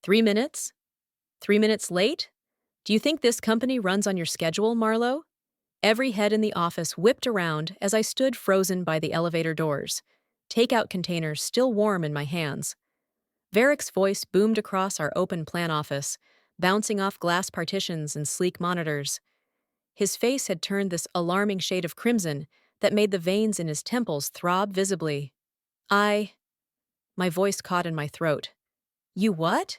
3 minutes? 3 minutes late? Do you think this company runs on your schedule, Marlowe? Every head in the office whipped around as I stood frozen by the elevator doors, takeout containers still warm in my hands. Varick's voice boomed across our open plan office, bouncing off glass partitions and sleek monitors. His face had turned this alarming shade of crimson that made the veins in his temples throb visibly. My voice caught in my throat. You what?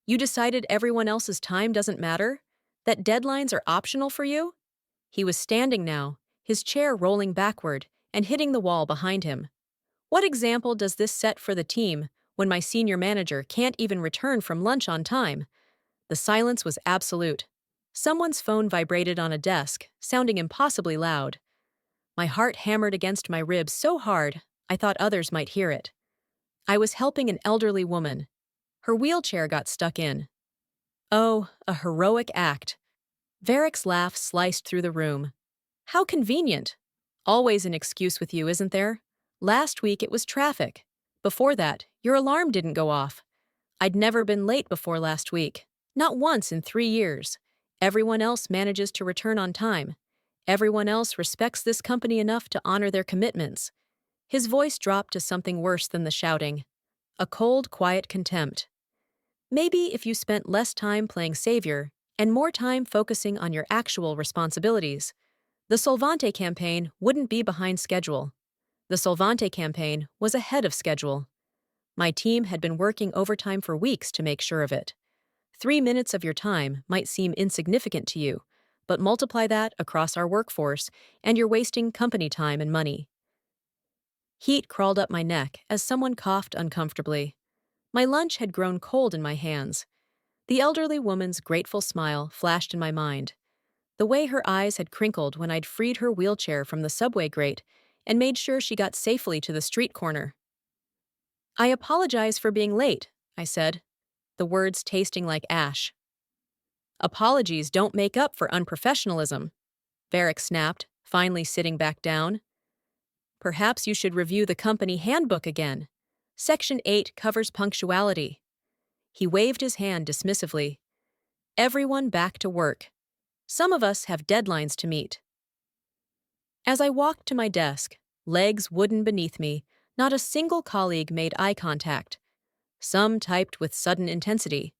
You decided everyone else's time doesn't matter? That deadlines are optional for you? He was standing now, his chair rolling backward and hitting the wall behind him. What example does this set for the team when my senior manager can't even return from lunch on time? The silence was absolute. Someone's phone vibrated on a desk, sounding impossibly loud. My heart hammered against my ribs so hard I thought others might hear it. I was helping an elderly woman. Her wheelchair got stuck in. Oh, a heroic act. Varick's laugh sliced through the room. How convenient. Always an excuse with you, isn't there? Last week it was traffic. Before that, your alarm didn't go off. I'd never been late before last week. Not once in 3 years. Everyone else manages to return on time. Everyone else respects this company enough to honor their commitments. His voice dropped to something worse than the shouting. A cold, quiet contempt. Maybe if you spent less time playing savior and more time focusing on your actual responsibilities, the Solvante campaign wouldn't be behind schedule. The Solvante campaign was ahead of schedule. My team had been working overtime for weeks to make sure of it. 3 minutes of your time might seem insignificant to you, but multiply that across our workforce and you're wasting company time and money. Heat crawled up my neck as someone coughed uncomfortably. My lunch had grown cold in my hands. The elderly woman's grateful smile flashed in my mind. The way her eyes had crinkled when I'd freed her wheelchair from the subway grate and made sure she got safely to the street corner. I apologize for being late, I said, the words tasting like ash. Apologies don't make up for unprofessionalism, Varick snapped, finally sitting back down. Perhaps you should review the company handbook again. Section 8 covers punctuality. He waved his hand dismissively. Everyone back to work. Some of us have deadlines to meet. As I walked to my desk, legs wooden beneath me, not a single colleague made eye contact. Some typed with sudden intensity.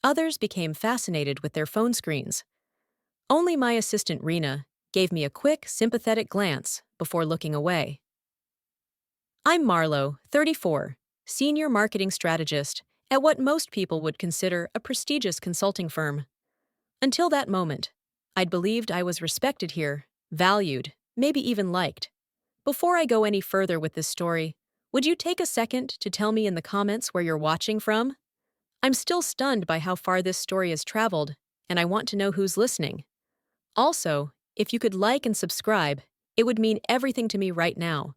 Others became fascinated with their phone screens. Only my assistant Rena gave me a quick, sympathetic glance before looking away. I'm Marlowe, 34, senior marketing strategist at what most people would consider a prestigious consulting firm. Until that moment, I'd believed I was respected here, valued, maybe even liked. Before I go any further with this story, would you take a second to tell me in the comments where you're watching from? I'm still stunned by how far this story has traveled, and I want to know who's listening. Also, if you could like and subscribe, it would mean everything to me right now.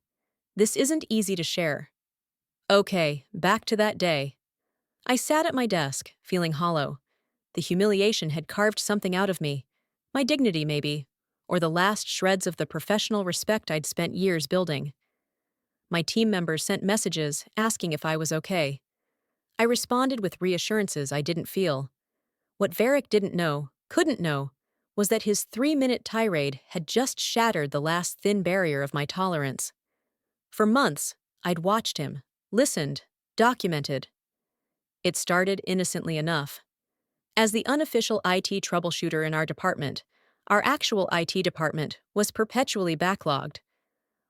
This isn't easy to share. Okay, back to that day. I sat at my desk, feeling hollow. The humiliation had carved something out of me. My dignity, maybe, or the last shreds of the professional respect I'd spent years building. My team members sent messages asking if I was okay. I responded with reassurances I didn't feel. What Varick didn't know, couldn't know, was that his 3-minute tirade had just shattered the last thin barrier of my tolerance. For months, I'd watched him, listened, documented. It started innocently enough. As the unofficial IT troubleshooter in our department, our actual IT department was perpetually backlogged.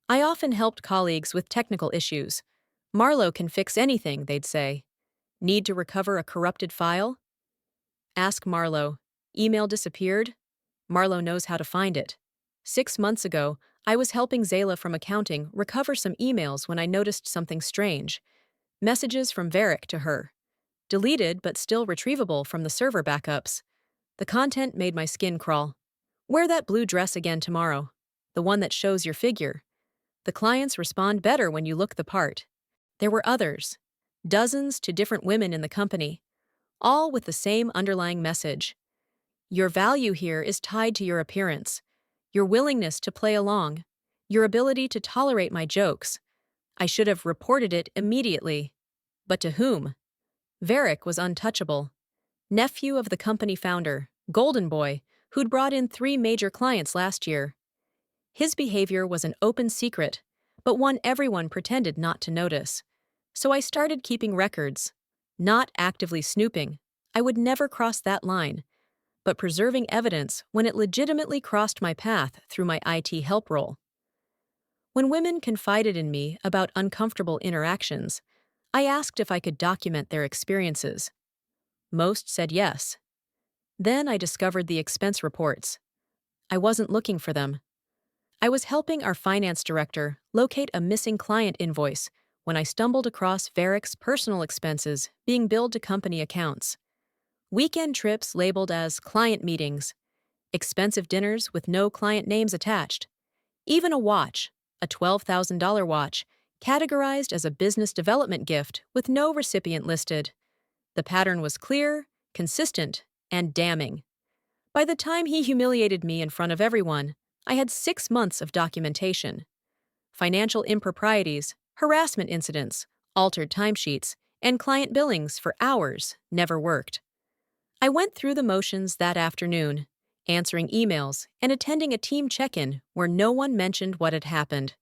I often helped colleagues with technical issues. Marlowe can fix anything, they'd say. Need to recover a corrupted file? Ask Marlowe. Email disappeared? Marlowe knows how to find it. 6 months ago, I was helping Zayla from accounting recover some emails when I noticed something strange. Messages from Varick to her. Deleted but still retrievable from the server backups. The content made my skin crawl. Wear that blue dress again tomorrow. The one that shows your figure. The clients respond better when you look the part. There were others. Dozens to different women in the company. All with the same underlying message. Your value here is tied to your appearance. Your willingness to play along. Your ability to tolerate my jokes. I should have reported it immediately. But to whom? Varick was untouchable. Nephew of the company founder, Golden Boy, who'd brought in 3 major clients last year. His behavior was an open secret, but one everyone pretended not to notice. So I started keeping records. Not actively snooping. I would never cross that line, but preserving evidence when it legitimately crossed my path through my IT help role. When women confided in me about uncomfortable interactions, I asked if I could document their experiences. Most said yes. Then I discovered the expense reports. I wasn't looking for them. I was helping our finance director locate a missing client invoice when I stumbled across Varick's personal expenses being billed to company accounts. Weekend trips labeled as client meetings, expensive dinners with no client names attached, even a watch, a $12,000 watch, categorized as a business development gift with no recipient listed. The pattern was clear, consistent, and damning. By the time he humiliated me in front of everyone, I had 6 months of documentation. Financial improprieties, harassment incidents, altered timesheets, and client billings for hours never worked. I went through the motions that afternoon, answering emails and attending a team check-in where no one mentioned what had happened.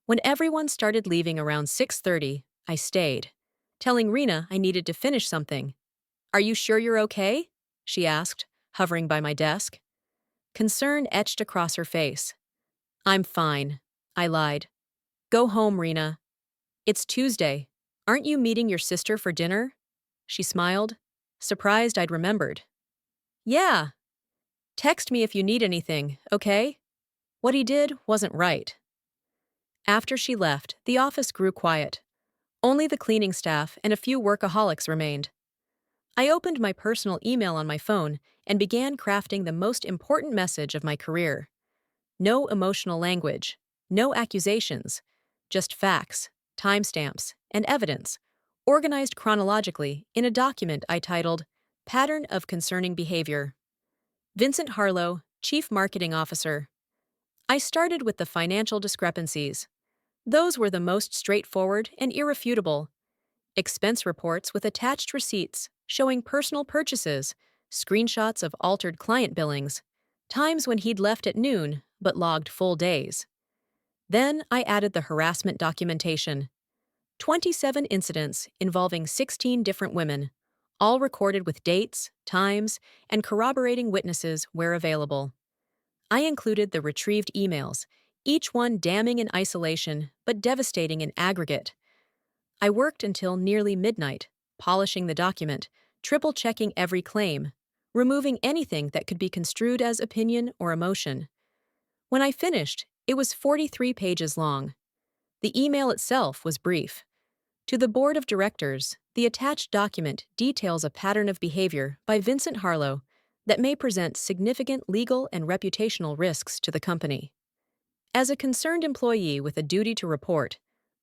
When everyone started leaving around 6:30, I stayed, telling Rena I needed to finish something. "Are you sure you're okay?" she asked, hovering by my desk. Concern etched across her face. "I'm fine," I lied. "Go home, Rena. It's Tuesday. Aren't you meeting your sister for dinner?" She smiled, surprised I'd remembered. "Yeah. Text me if you need anything, okay?" What he did wasn't right. After she left, the office grew quiet. Only the cleaning staff and a few workaholics remained. I opened my personal email on my phone and began crafting the most important message of my career. No emotional language, no accusations, just facts, timestamps, and evidence, organized chronologically in a document I titled Pattern of Concerning Behavior. Vincent Harlowe, Chief Marketing Officer. I started with the financial discrepancies. Those were the most straightforward and irrefutable. Expense reports with attached receipts showing personal purchases, screenshots of altered client billings, times when he'd left at noon but logged full days. Then I added the harassment documentation. 27 incidents involving 16 different women, all recorded with dates, times, and corroborating witnesses where available. I included the retrieved emails, each one damning in isolation but devastating in aggregate. I worked until nearly midnight, polishing the document, triple-checking every claim, removing anything that could be construed as opinion or emotion. When I finished, it was 43 pages long. The email itself was brief. To the board of directors, the attached document details a pattern of behavior by Vincent Harlowe that may present significant legal and reputational risks to the company. As a concerned employee with a duty to report,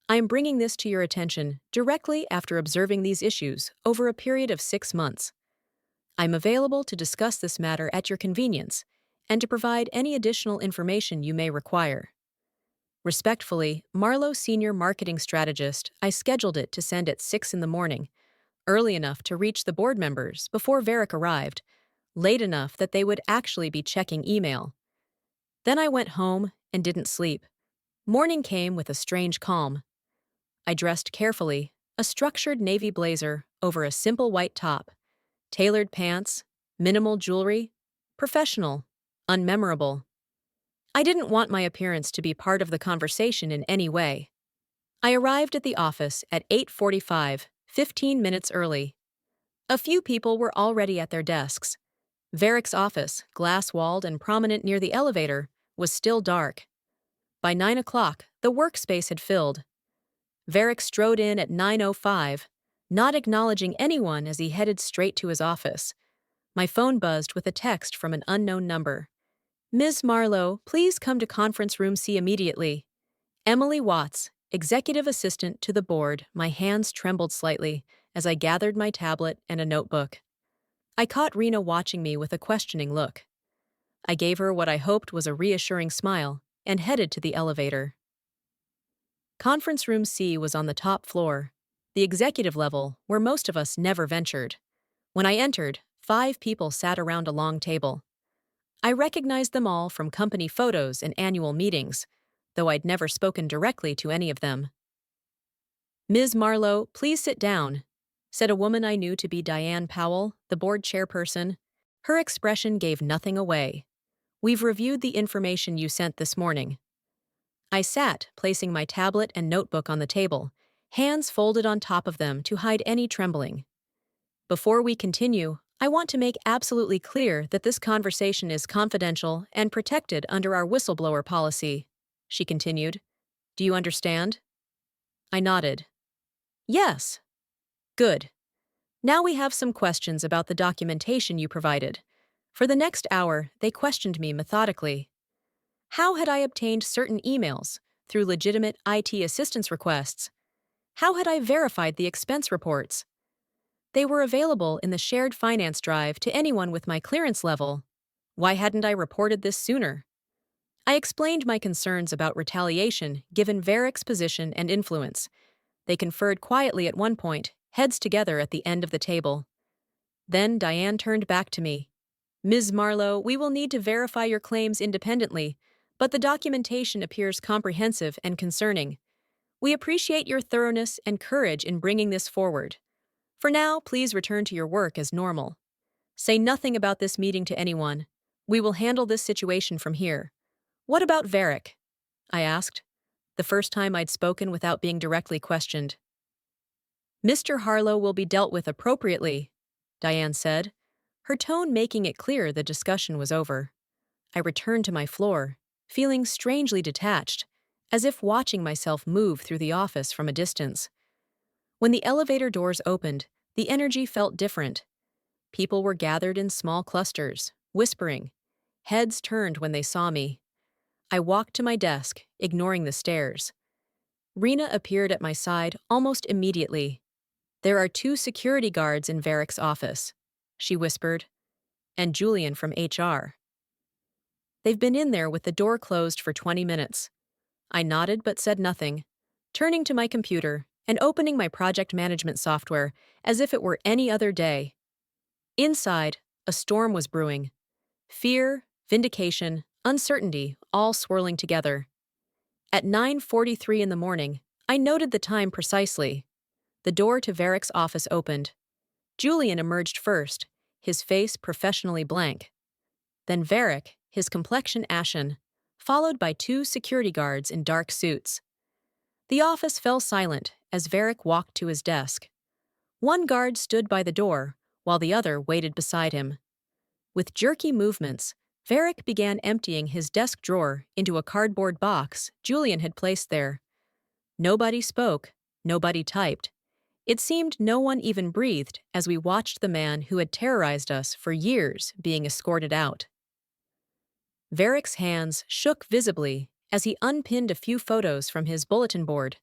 I am bringing this to your attention directly after observing these issues over a period of 6 months. I'm available to discuss this matter at your convenience and to provide any additional information you may require. Respectfully, Marlowe Senior Marketing Strategist. I scheduled it to send at 6 in the morning, early enough to reach the board members before Varick arrived, late enough that they would actually be checking email. Then I went home and didn't sleep. Morning came with a strange calm. I dressed carefully, a structured navy blazer over a simple white top, tailored pants, minimal jewelry, professional, unmemorable. I didn't want my appearance to be part of the conversation in any way. I arrived at the office at 8:45, 15 minutes early. A few people were already at their desks. Varick's office, glass-walled and prominent near the elevator, was still dark. By 9 o'clock, the workspace had filled. Varick strode in at 9:05, not acknowledging anyone as he headed straight to his office. My phone buzzed with a text from an unknown number. "Ms. Marlowe, please come to conference room C immediately." Emily Watts, executive assistant to the board. My hands trembled slightly as I gathered my tablet and a notebook. I caught Rena watching me with a questioning look. I gave her what I hoped was a reassuring smile and headed to the elevator. Conference room C was on the top floor. the executive level, where most of us never ventured. When I entered, 5 people sat around a long table. I recognized them all from company photos and annual meetings, though I'd never spoken directly to any of them. "Ms. Marlowe, please sit down," said a woman I knew to be Diane Powell, the board chairperson. Her expression gave nothing away. "We've reviewed the information you sent this morning." I sat, placing my tablet and notebook on the table, hands folded on top of them to hide any trembling. "Before we continue, I want to make absolutely clear that this conversation is confidential and protected under our whistleblower policy," she continued. "Do you understand?" I nodded. "Yes." "Good. Now we have some questions about the documentation you provided." For the next hour, they questioned me methodically. How had I obtained certain emails through legitimate IT assistance requests? How had I verified the expense reports? They were available in the shared finance drive to anyone with my clearance level. Why hadn't I reported this sooner? I explained my concerns about retaliation given Varick's position and influence. They conferred quietly at one point, heads together at the end of the table. Then Diane turned back to me. "Ms. Marlowe, we will need to verify your claims independently, but the documentation appears comprehensive and concerning. We appreciate your thoroughness and courage in bringing this forward. For now, please return to your work as normal. Say nothing about this meeting to anyone. We will handle this situation from here." "What about Varick?" I asked, the first time I'd spoken without being directly questioned. "Mr. Harlow will be dealt with appropriately," Diane said, her tone making it clear the discussion was over. I returned to my floor, feeling strangely detached, as if watching myself move through the office from a distance. When the elevator doors opened, the energy felt different. People were gathered in small clusters, whispering. Heads turned when they saw me. I walked to my desk, ignoring the stares. Rena appeared at my side almost immediately. "There are 2 security guards in Varick's office," she whispered, "and Julian from HR. They've been in there with the door closed for 20 minutes. I nodded but said nothing, turning to my computer and opening my project management software as if it were any other day. Inside, a storm was brewing. Fear, vindication, uncertainty, all swirling together. At 9:43 in the morning, I noted the time precisely. The door to Varick's office opened. Julian emerged first, his face professionally blank. Then Varick, his complexion ashen, followed by 2 security guards in dark suits. The office fell silent as Varick walked to his desk. One guard stood by the door, while the other waited beside him. With jerky movements, Varick began emptying his desk drawer into a cardboard box Julian had placed there. Nobody spoke, nobody typed. It seemed no one even breathed as we watched the man who had terrorized us for years being escorted out. Varick's hands shook visibly as he unpinned a few photos from his bulletin board.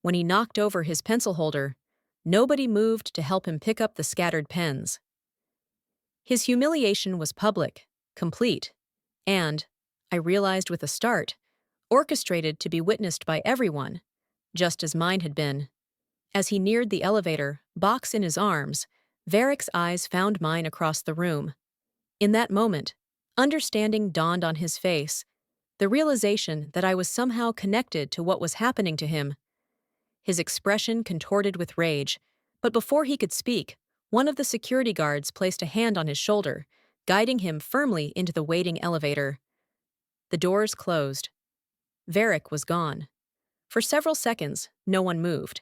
When he knocked over his pencil holder, nobody moved to help him pick up the scattered pens. His humiliation was public, complete, and, I realized with a start, orchestrated to be witnessed by everyone, just as mine had been. As he neared the elevator, box in his arms, Varick's eyes found mine across the room. In that moment, understanding dawned on his face, the realization that I was somehow connected to what was happening to him. His expression contorted with rage, but before he could speak, one of the security guards placed a hand on his shoulder, guiding him firmly into the waiting elevator. The doors closed. Varick was gone. For several seconds, no one moved.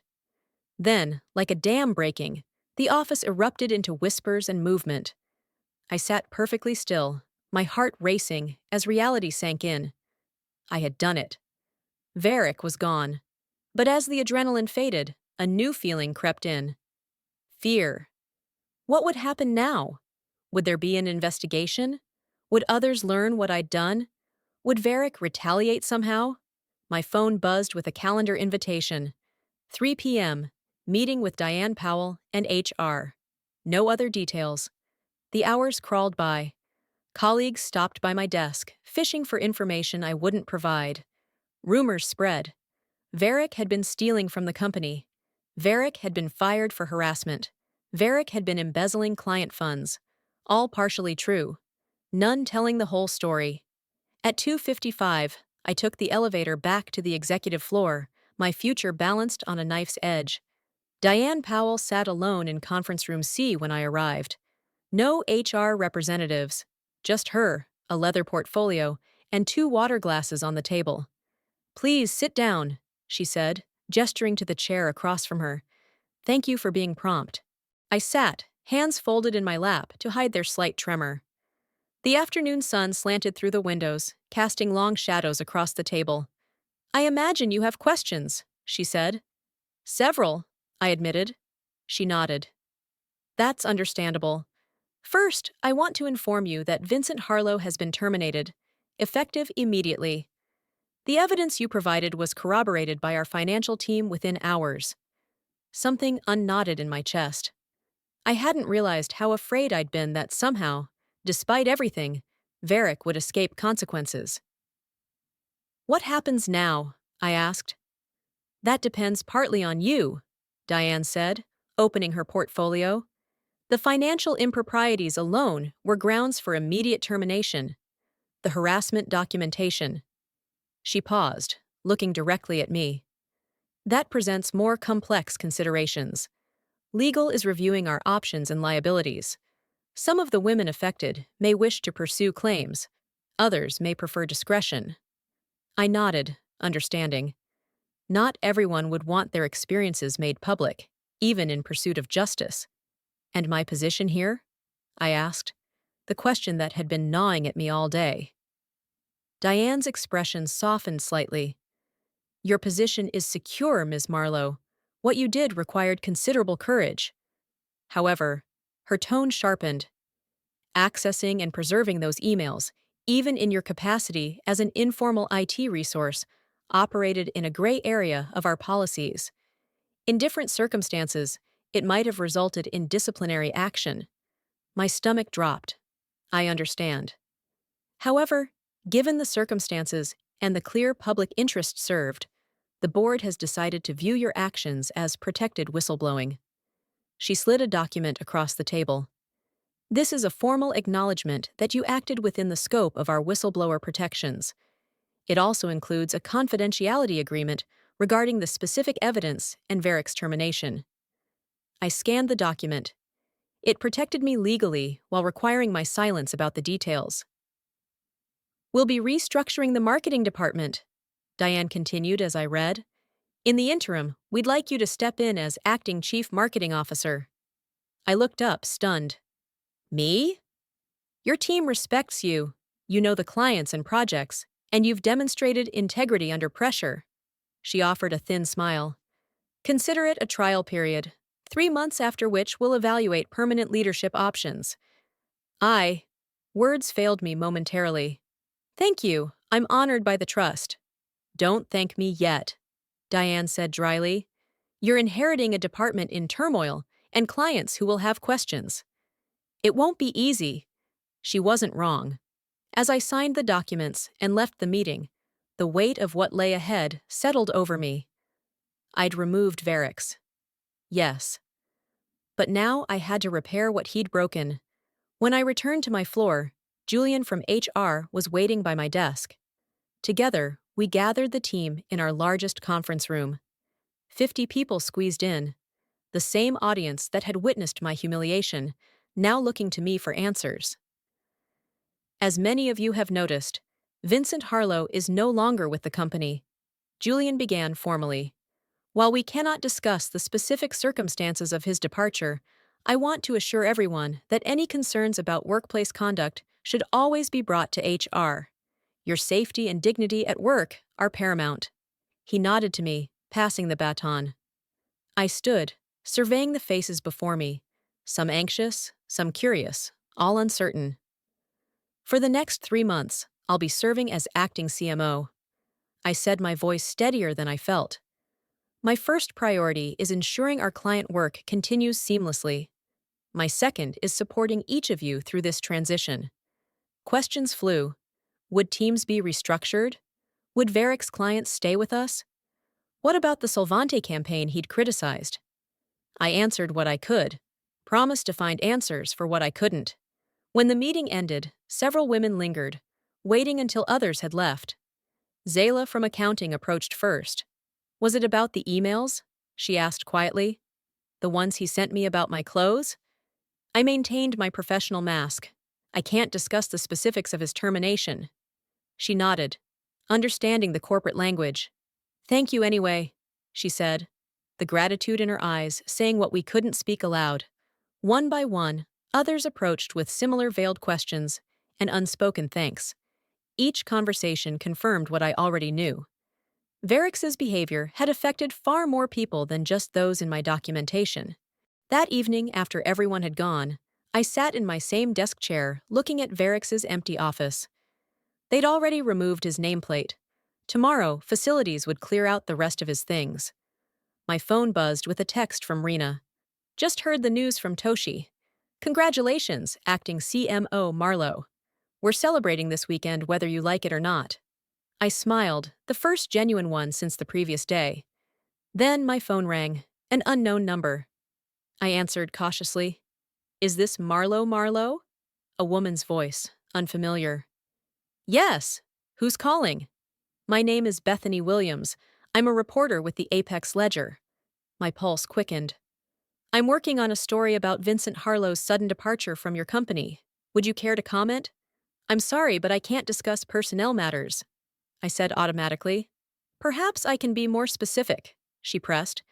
Then, like a dam breaking, the office erupted into whispers and movement. I sat perfectly still, my heart racing as reality sank in. I had done it. Varick was gone. But as the adrenaline faded, a new feeling crept in. Fear. What would happen now? Would there be an investigation? Would others learn what I'd done? Would Varick retaliate somehow? My phone buzzed with a calendar invitation. 3 p.m., meeting with Diane Powell and HR. No other details. The hours crawled by. Colleagues stopped by my desk, fishing for information I wouldn't provide. Rumors spread. Varick had been stealing from the company. Varick had been fired for harassment. Varick had been embezzling client funds. All partially true. None telling the whole story. At 2:55, I took the elevator back to the executive floor, my future balanced on a knife's edge. Diane Powell sat alone in conference room C when I arrived. No HR representatives, just her, a leather portfolio, and 2 water glasses on the table. "Please sit down," she said, gesturing to the chair across from her. "Thank you for being prompt." I sat, hands folded in my lap to hide their slight tremor. The afternoon sun slanted through the windows, casting long shadows across the table. "I imagine you have questions," she said. "Several," I admitted. She nodded. "That's understandable. First, I want to inform you that Vincent Harlowe has been terminated, effective immediately. The evidence you provided was corroborated by our financial team within hours." Something unknotted in my chest. I hadn't realized how afraid I'd been that somehow, despite everything, Varick would escape consequences. "What happens now?" I asked. "That depends partly on you," Diane said, opening her portfolio. "The financial improprieties alone were grounds for immediate termination. The harassment documentation." She paused, looking directly at me. "That presents more complex considerations. Legal is reviewing our options and liabilities. Some of the women affected may wish to pursue claims. Others may prefer discretion." I nodded, understanding. Not everyone would want their experiences made public, even in pursuit of justice. "And my position here?" I asked, the question that had been gnawing at me all day. Diane's expression softened slightly. "Your position is secure, Ms. Marlowe. What you did required considerable courage." However, her tone sharpened. "Accessing and preserving those emails, even in your capacity as an informal IT resource, operated in a gray area of our policies. In different circumstances, it might have resulted in disciplinary action." My stomach dropped. "I understand. However, given the circumstances and the clear public interest served, the board has decided to view your actions as protected whistleblowing." She slid a document across the table. "This is a formal acknowledgement that you acted within the scope of our whistleblower protections. It also includes a confidentiality agreement regarding the specific evidence and Varick's termination." I scanned the document. It protected me legally while requiring my silence about the details. "We'll be restructuring the marketing department," Diane continued as I read. "In the interim, we'd like you to step in as acting chief marketing officer." I looked up, stunned. "Me? Your team respects you. You know the clients and projects, and you've demonstrated integrity under pressure." She offered a thin smile. "Consider it a trial period, 3 months after which we'll evaluate permanent leadership options." Words failed me momentarily. "Thank you. I'm honored by the trust." "Don't thank me yet," Diane said dryly. "You're inheriting a department in turmoil and clients who will have questions. It won't be easy." She wasn't wrong. As I signed the documents and left the meeting, the weight of what lay ahead settled over me. I'd removed Varick's. Yes. But now I had to repair what he'd broken. When I returned to my floor, Julian from HR was waiting by my desk. Together, we gathered the team in our largest conference room. 50 people squeezed in. The same audience that had witnessed my humiliation, now looking to me for answers. "As many of you have noticed, Vincent Harlowe is no longer with the company," Julian began formally. "While we cannot discuss the specific circumstances of his departure, I want to assure everyone that any concerns about workplace conduct should always be brought to HR. Your safety and dignity at work are paramount." He nodded to me, passing the baton. I stood, surveying the faces before me, some anxious, some curious, all uncertain. "For the next 3 months, I'll be serving as acting CMO." I said, my voice steadier than I felt. "My first priority is ensuring our client work continues seamlessly. My second is supporting each of you through this transition." Questions flew. Would teams be restructured? Would Varick's clients stay with us? What about the Solvante campaign he'd criticized? I answered what I could, promised to find answers for what I couldn't. When the meeting ended, several women lingered, waiting until others had left. Zayla from accounting approached first. Was it about the emails? She asked quietly. The ones he sent me about my clothes? I maintained my professional mask. I can't discuss the specifics of his termination. She nodded, understanding the corporate language. Thank you anyway, she said, the gratitude in her eyes saying what we couldn't speak aloud. One by one, others approached with similar veiled questions and unspoken thanks. Each conversation confirmed what I already knew. Verix's behavior had affected far more people than just those in my documentation. That evening, after everyone had gone, I sat in my same desk chair looking at Verix's empty office. They'd already removed his nameplate. Tomorrow, facilities would clear out the rest of his things. My phone buzzed with a text from Rena. Just heard the news from Toshi. Congratulations, acting CMO Marlowe. We're celebrating this weekend whether you like it or not. I smiled, the first genuine one since the previous day. Then my phone rang, an unknown number. I answered cautiously. Is this Marlowe? A woman's voice, unfamiliar. Yes. Who's calling? My name is Bethany Williams. I'm a reporter with the Apex Ledger. My pulse quickened. I'm working on a story about Vincent Harlow's sudden departure from your company. Would you care to comment? I'm sorry, but I can't discuss personnel matters, I said automatically. Perhaps I can be more specific, she pressed.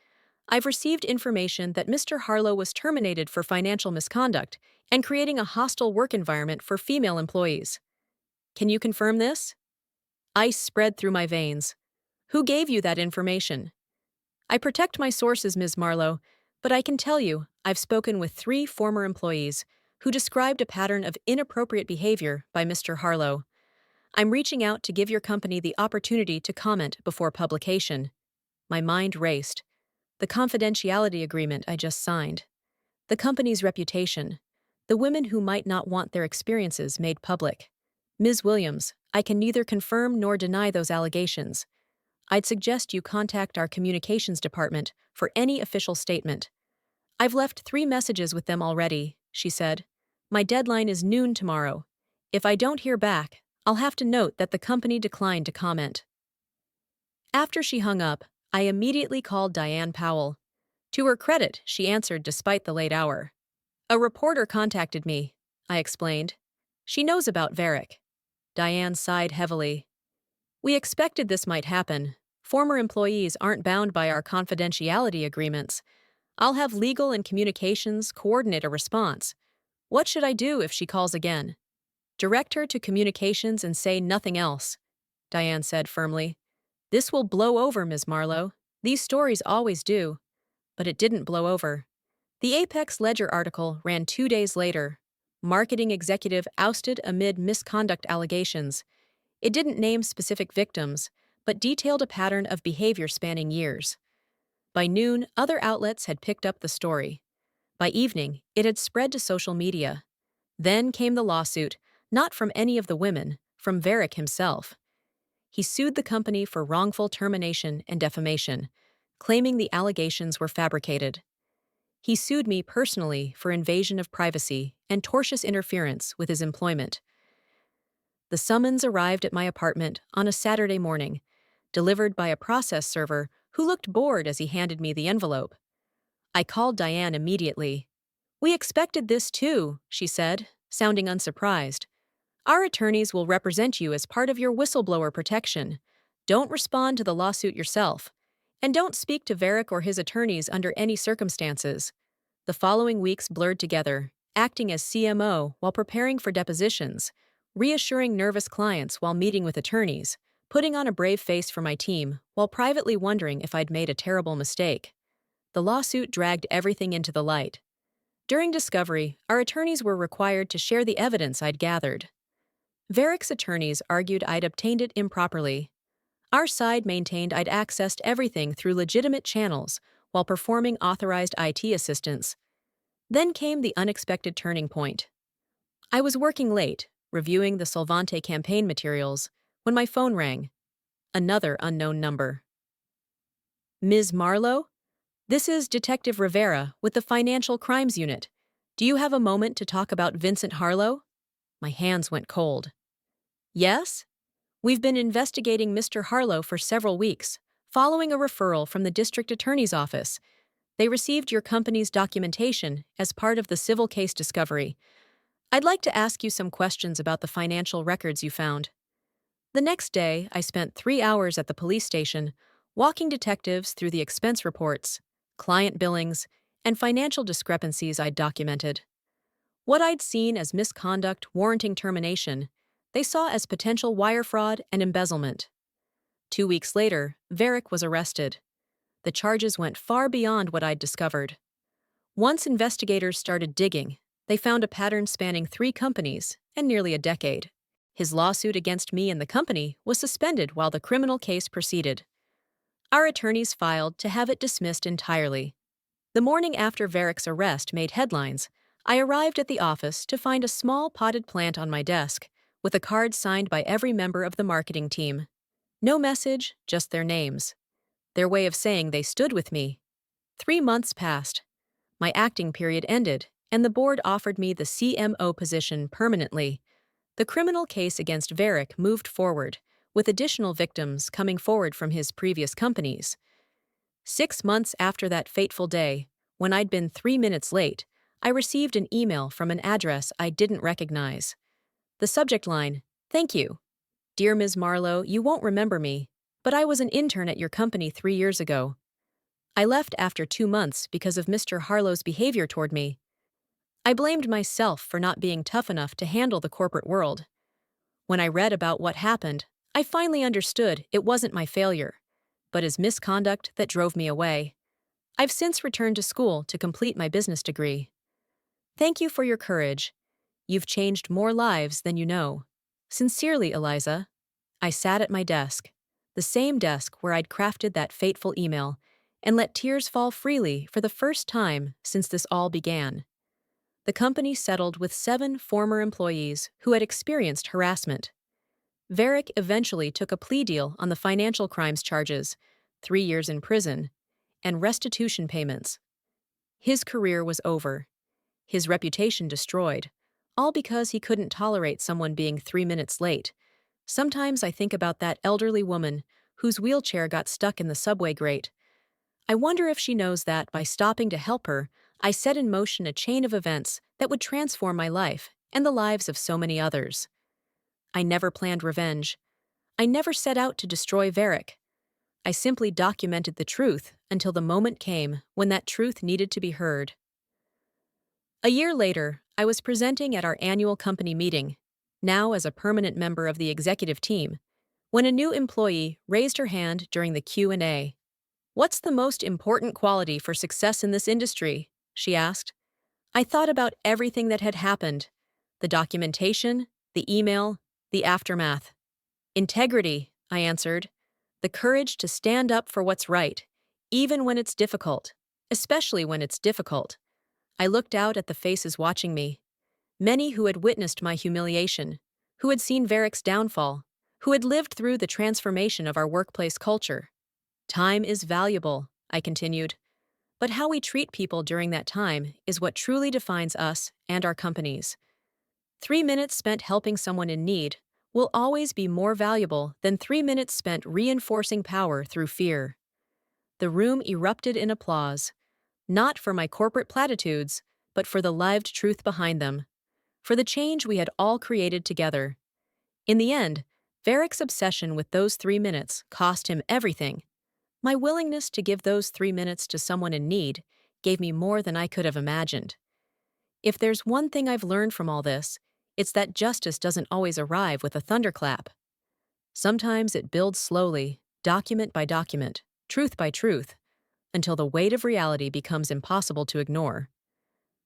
I've received information that Mr. Harlowe was terminated for financial misconduct and creating a hostile work environment for female employees. Can you confirm this? Ice spread through my veins. Who gave you that information? I protect my sources, Ms. Marlowe, but I can tell you I've spoken with 3 former employees who described a pattern of inappropriate behavior by Mr. Harlowe. I'm reaching out to give your company the opportunity to comment before publication. My mind raced. The confidentiality agreement I just signed. The company's reputation. The women who might not want their experiences made public. Ms. Williams, I can neither confirm nor deny those allegations. I'd suggest you contact our communications department for any official statement. I've left 3 messages with them already, she said. My deadline is noon tomorrow. If I don't hear back, I'll have to note that the company declined to comment. After she hung up, I immediately called Diane Powell. To her credit, she answered despite the late hour. A reporter contacted me, I explained. She knows about Veric. Diane sighed heavily. We expected this might happen. Former employees aren't bound by our confidentiality agreements. I'll have legal and communications coordinate a response. What should I do if she calls again? Direct her to communications and say nothing else, Diane said firmly. This will blow over, Ms. Marlowe. These stories always do. But it didn't blow over. The Apex Ledger article ran 2 days later. Marketing executive ousted amid misconduct allegations. It didn't name specific victims, but detailed a pattern of behavior spanning years. By noon, other outlets had picked up the story. By evening, it had spread to social media. Then came the lawsuit, not from any of the women, from Veric himself. He sued the company for wrongful termination and defamation, claiming the allegations were fabricated. He sued me personally for invasion of privacy and tortious interference with his employment. The summons arrived at my apartment on a Saturday morning, delivered by a process server who looked bored as he handed me the envelope. I called Diane immediately. We expected this too, she said, sounding unsurprised. Our attorneys will represent you as part of your whistleblower protection. Don't respond to the lawsuit yourself. And don't speak to Veric or his attorneys under any circumstances. The following weeks blurred together, acting as CMO while preparing for depositions, reassuring nervous clients while meeting with attorneys, putting on a brave face for my team while privately wondering if I'd made a terrible mistake. The lawsuit dragged everything into the light. During discovery, our attorneys were required to share the evidence I'd gathered. Veric's attorneys argued I'd obtained it improperly. Our side maintained I'd accessed everything through legitimate channels while performing authorized IT assistance. Then came the unexpected turning point. I was working late, reviewing the Solvante campaign materials, when my phone rang. Another unknown number. Ms. Marlowe? This is Detective Rivera with the Financial Crimes Unit. Do you have a moment to talk about Vincent Harlow? My hands went cold. Yes? We've been investigating Mr. Harlow for several weeks, following a referral from the district attorney's office. They received your company's documentation as part of the civil case discovery. I'd like to ask you some questions about the financial records you found. The next day, I spent 3 hours at the police station, walking detectives through the expense reports, client billings, and financial discrepancies I'd documented. What I'd seen as misconduct warranting termination, they saw as potential wire fraud and embezzlement. 2 weeks later, Varick was arrested. The charges went far beyond what I'd discovered. Once investigators started digging, they found a pattern spanning 3 companies and nearly a decade. His lawsuit against me and the company was suspended while the criminal case proceeded. Our attorneys filed to have it dismissed entirely. The morning after Varick's arrest made headlines, I arrived at the office to find a small potted plant on my desk, with a card signed by every member of the marketing team. No message, just their names. Their way of saying they stood with me. 3 months passed. My acting period ended, and the board offered me the CMO position permanently. The criminal case against Varick moved forward, with additional victims coming forward from his previous companies. 6 months after that fateful day, when I'd been 3 minutes late, I received an email from an address I didn't recognize. The subject line, "Thank you. Dear Ms. Marlowe, you won't remember me, but I was an intern at your company 3 years ago. I left after 2 months because of Mr. Harlow's behavior toward me. I blamed myself for not being tough enough to handle the corporate world. When I read about what happened, I finally understood it wasn't my failure, but his misconduct that drove me away. I've since returned to school to complete my business degree. Thank you for your courage. You've changed more lives than you know. Sincerely, Eliza." I sat at my desk, the same desk where I'd crafted that fateful email, and let tears fall freely for the first time since this all began. The company settled with 7 former employees who had experienced harassment. Varick eventually took a plea deal on the financial crimes charges, 3 years in prison, and restitution payments. His career was over, his reputation destroyed, all because he couldn't tolerate someone being 3 minutes late. Sometimes I think about that elderly woman whose wheelchair got stuck in the subway grate. I wonder if she knows that by stopping to help her, I set in motion a chain of events that would transform my life and the lives of so many others. I never planned revenge. I never set out to destroy Varick. I simply documented the truth until the moment came when that truth needed to be heard. A year later, I was presenting at our annual company meeting, now as a permanent member of the executive team, when a new employee raised her hand during the Q&A. "What's the most important quality for success in this industry?" she asked. I thought about everything that had happened, the documentation, the email, the aftermath. "Integrity," I answered. "The courage to stand up for what's right, even when it's difficult, especially when it's difficult." I looked out at the faces watching me, many who had witnessed my humiliation, who had seen Varick's downfall, who had lived through the transformation of our workplace culture. "Time is valuable," I continued, "but how we treat people during that time is what truly defines us and our companies. 3 minutes spent helping someone in need will always be more valuable than 3 minutes spent reinforcing power through fear." The room erupted in applause, not for my corporate platitudes, but for the lived truth behind them, for the change we had all created together. In the end, Varick's obsession with those 3 minutes cost him everything. My willingness to give those 3 minutes to someone in need gave me more than I could have imagined. If there's one thing I've learned from all this, it's that justice doesn't always arrive with a thunderclap. Sometimes it builds slowly, document by document, truth by truth, until the weight of reality becomes impossible to ignore.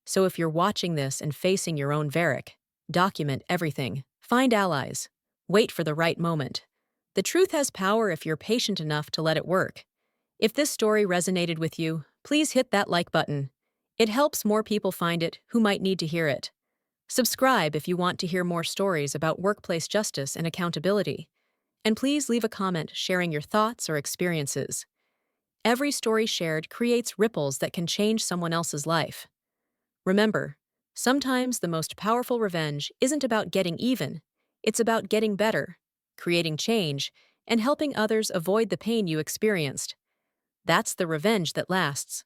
So if you're watching this and facing your own Varick, document everything, find allies, wait for the right moment. The truth has power if you're patient enough to let it work. If this story resonated with you, please hit that like button. It helps more people find it who might need to hear it. Subscribe if you want to hear more stories about workplace justice and accountability. And please leave a comment sharing your thoughts or experiences. Every story shared creates ripples that can change someone else's life. Remember, sometimes the most powerful revenge isn't about getting even, it's about getting better, creating change, and helping others avoid the pain you experienced. That's the revenge that lasts.